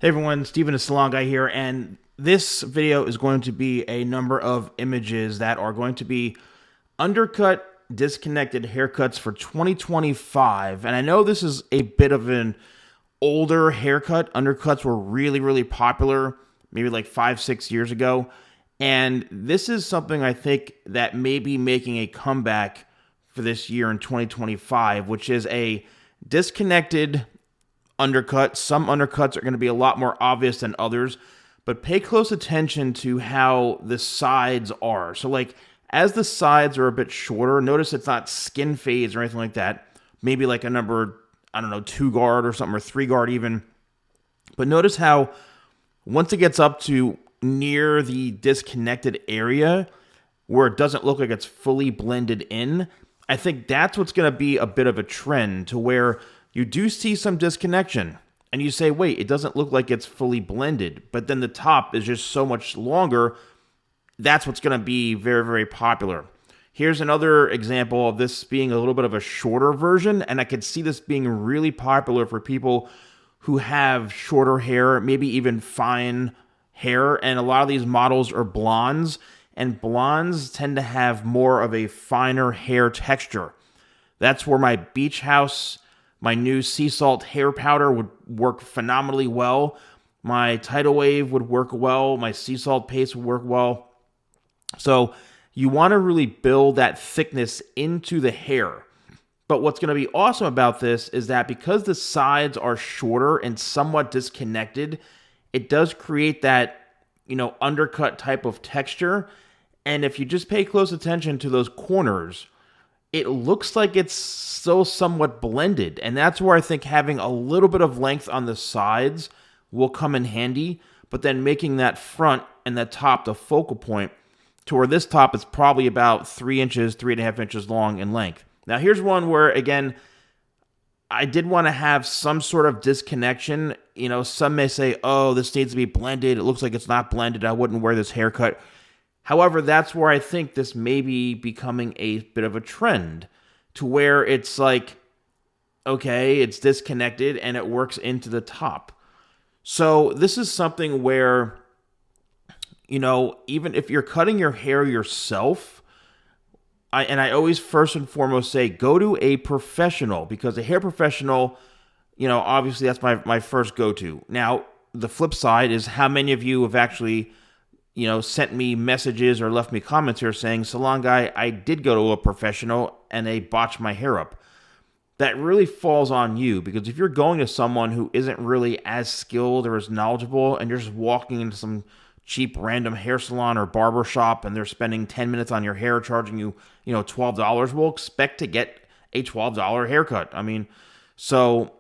Hey everyone, Steven the Salon Guy here, and this video is going to be a number of images that are going to be undercut, disconnected haircuts for 2025. And I know this is a bit of an older haircut. Undercuts were really popular, maybe like 5-6 years ago. And this is something I think that may be making a comeback for this year in 2025, which is a disconnected undercut. Some undercuts are going to be a lot more obvious than others, but pay close attention to how the sides are. So like as the sides are a bit shorter, notice it's not skin fades or anything like that. Maybe like a number, I don't know, 2 guard or something, or 3 guard even. But notice how once it gets up to near the disconnected area where it doesn't look like it's fully blended in, I think that's what's going to be a bit of a trend, to where you do see some disconnection and you say, wait, it doesn't look like it's fully blended, but then the top is just so much longer. That's what's going to be very popular. Here's another example of this being a little bit of a shorter version, and I could see this being really popular for people who have shorter hair, maybe even fine hair, and a lot of these models are blondes, and blondes tend to have more of a finer hair texture. That's where my Beach House, my new sea salt hair powder would work phenomenally well. My tidal wave would work well. My sea salt paste would work well. So you want to really build that thickness into the hair. But what's going to be awesome about this is that because the sides are shorter and somewhat disconnected, it does create that, undercut type of texture. And if you just pay close attention to those corners, it looks like it's still somewhat blended. And that's where I think having a little bit of length on the sides will come in handy, but then making that front and that top the focal point, to where this top is probably about 3 inches, 3.5 inches long in length. Now here's one where, again, I did want to have some sort of disconnection. Some may say, oh, this needs to be blended. It looks like it's not blended. I wouldn't wear this haircut. However, that's where I think this may be becoming a bit of a trend, to where it's like, okay, it's disconnected and it works into the top. So this is something where, even if you're cutting your hair yourself, I always first and foremost say, go to a professional, because a hair professional, obviously that's my first go-to. Now, the flip side is, how many of you have actually sent me messages or left me comments here saying, Salon Guy, I did go to a professional and they botched my hair up. That really falls on you, because if you're going to someone who isn't really as skilled or as knowledgeable, and you're just walking into some cheap random hair salon or barber shop and they're spending 10 minutes on your hair, charging you, $12, we'll expect to get a $12 haircut. So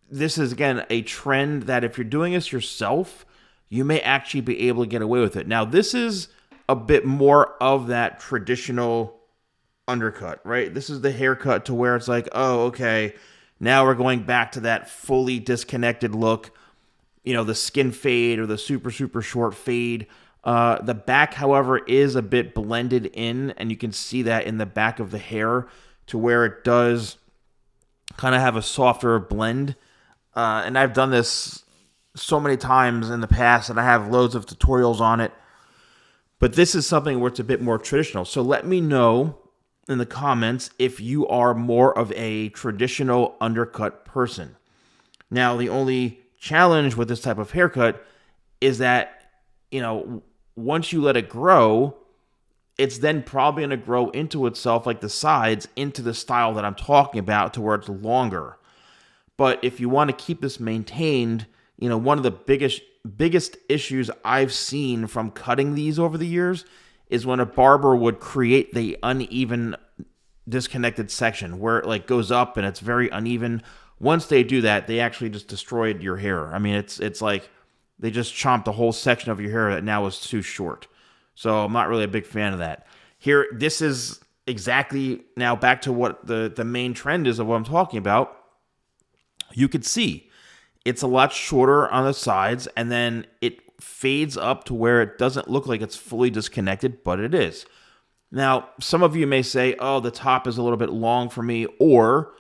this is, again, a trend that if you're doing this yourself, you may actually be able to get away with it. Now, this is a bit more of that traditional undercut, right? This is the haircut to where it's like, oh, okay, now we're going back to that fully disconnected look, the skin fade or the super short fade. The back, however, is a bit blended in, and you can see that in the back of the hair, to where it does kind of have a softer blend. And I've done this so many times in the past, and I have loads of tutorials on it. But this is something where it's a bit more traditional. So let me know in the comments if you are more of a traditional undercut person. Now, the only challenge with this type of haircut is that, once you let it grow, it's then probably going to grow into itself, like the sides, into the style that I'm talking about, to where it's longer. But if you want to keep this maintained, one of the biggest issues I've seen from cutting these over the years is when a barber would create the uneven disconnected section where it like goes up and it's very uneven. Once they do that, they actually just destroyed your hair. It's like they just chomped a whole section of your hair that now is too short. So I'm not really a big fan of that. Here, this is exactly, now back to what the main trend is of what I'm talking about. You could see it's a lot shorter on the sides, and then it fades up to where it doesn't look like it's fully disconnected, but it is. Now, some of you may say, oh, the top is a little bit long for me, or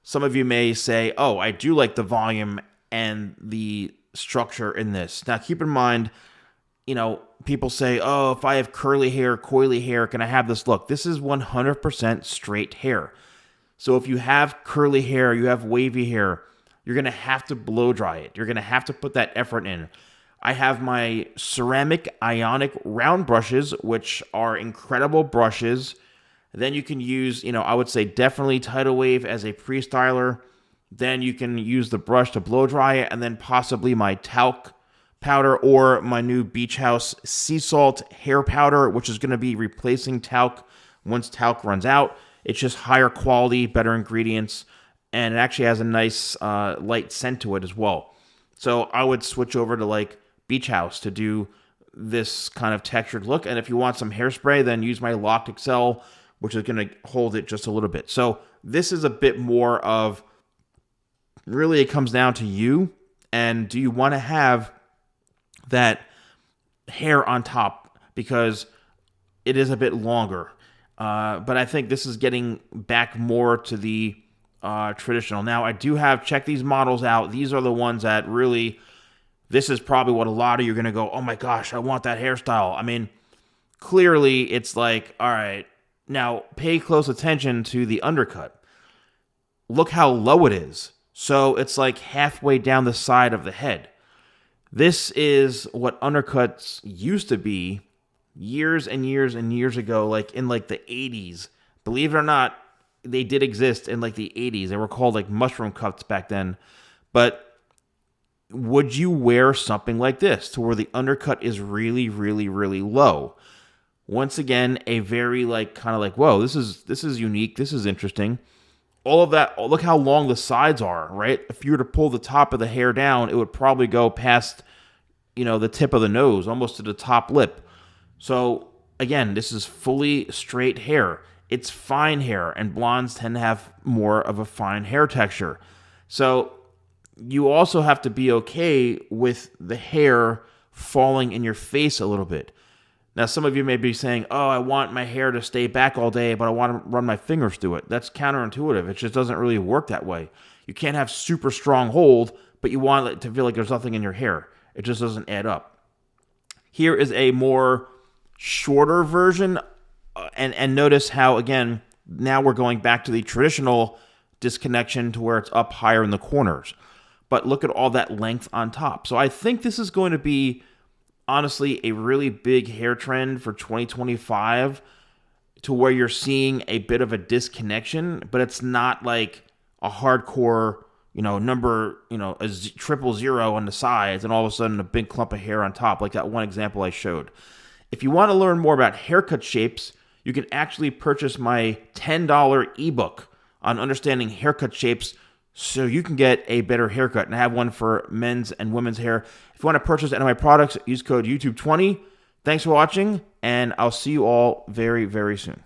some of you may say, oh, I do like the volume and the structure in this. Now, keep in mind, people say, oh, if I have curly hair, coily hair, can I have this look? This is 100% straight hair. So if you have curly hair, you have wavy hair, you're going to have to blow dry it. You're going to have to put that effort in. I have my ceramic ionic round brushes, which are incredible brushes. Then you can use, I would say definitely Tidal Wave as a pre-styler. Then you can use the brush to blow dry it, and then possibly my talc powder or my new Beach House sea salt hair powder, which is going to be replacing talc once talc runs out. It's just higher quality, better ingredients, and it actually has a nice light scent to it as well. So I would switch over to like Beach House to do this kind of textured look. And if you want some hairspray, then use my Locked Excel, which is going to hold it just a little bit. So this is a bit more of, really it comes down to you, and do you want to have that hair on top, because it is a bit longer. But I think this is getting back more to the traditional. Now, I do check these models out. These are the ones that really, this is probably what a lot of you are going to go, oh my gosh, I want that hairstyle. I mean, clearly it's like, all right, now pay close attention to the undercut. Look how low it is. So it's like halfway down the side of the head. This is what undercuts used to be years and years and years ago, like in like the 80s. Believe it or not, they did exist in like the 80s. They were called like mushroom cuts back then. But would you wear something like this to where the undercut is really, really, really low? Once again, a very like kind of like, whoa, this is unique. This is interesting. All of that, look how long the sides are, right? If you were to pull the top of the hair down, it would probably go past, the tip of the nose, almost to the top lip. So again, this is fully straight hair. It's fine hair, and blondes tend to have more of a fine hair texture. So you also have to be okay with the hair falling in your face a little bit. Now, some of you may be saying, oh, I want my hair to stay back all day, but I want to run my fingers through it. That's counterintuitive. It just doesn't really work that way. You can't have super strong hold, but you want it to feel like there's nothing in your hair. It just doesn't add up. Here is a more shorter version, and notice how, again, now we're going back to the traditional disconnection to where it's up higher in the corners. But look at all that length on top. So I think this is going to be, honestly, a really big hair trend for 2025, to where you're seeing a bit of a disconnection, but it's not like a hardcore, number, a 000 on the sides and all of a sudden a big clump of hair on top, like that one example I showed. If you want to learn more about haircut shapes, you can actually purchase my $10 ebook on understanding haircut shapes, so you can get a better haircut. And I have one for men's and women's hair. If you want to purchase any of my products, use code YouTube20. Thanks for watching, and I'll see you all very, very soon.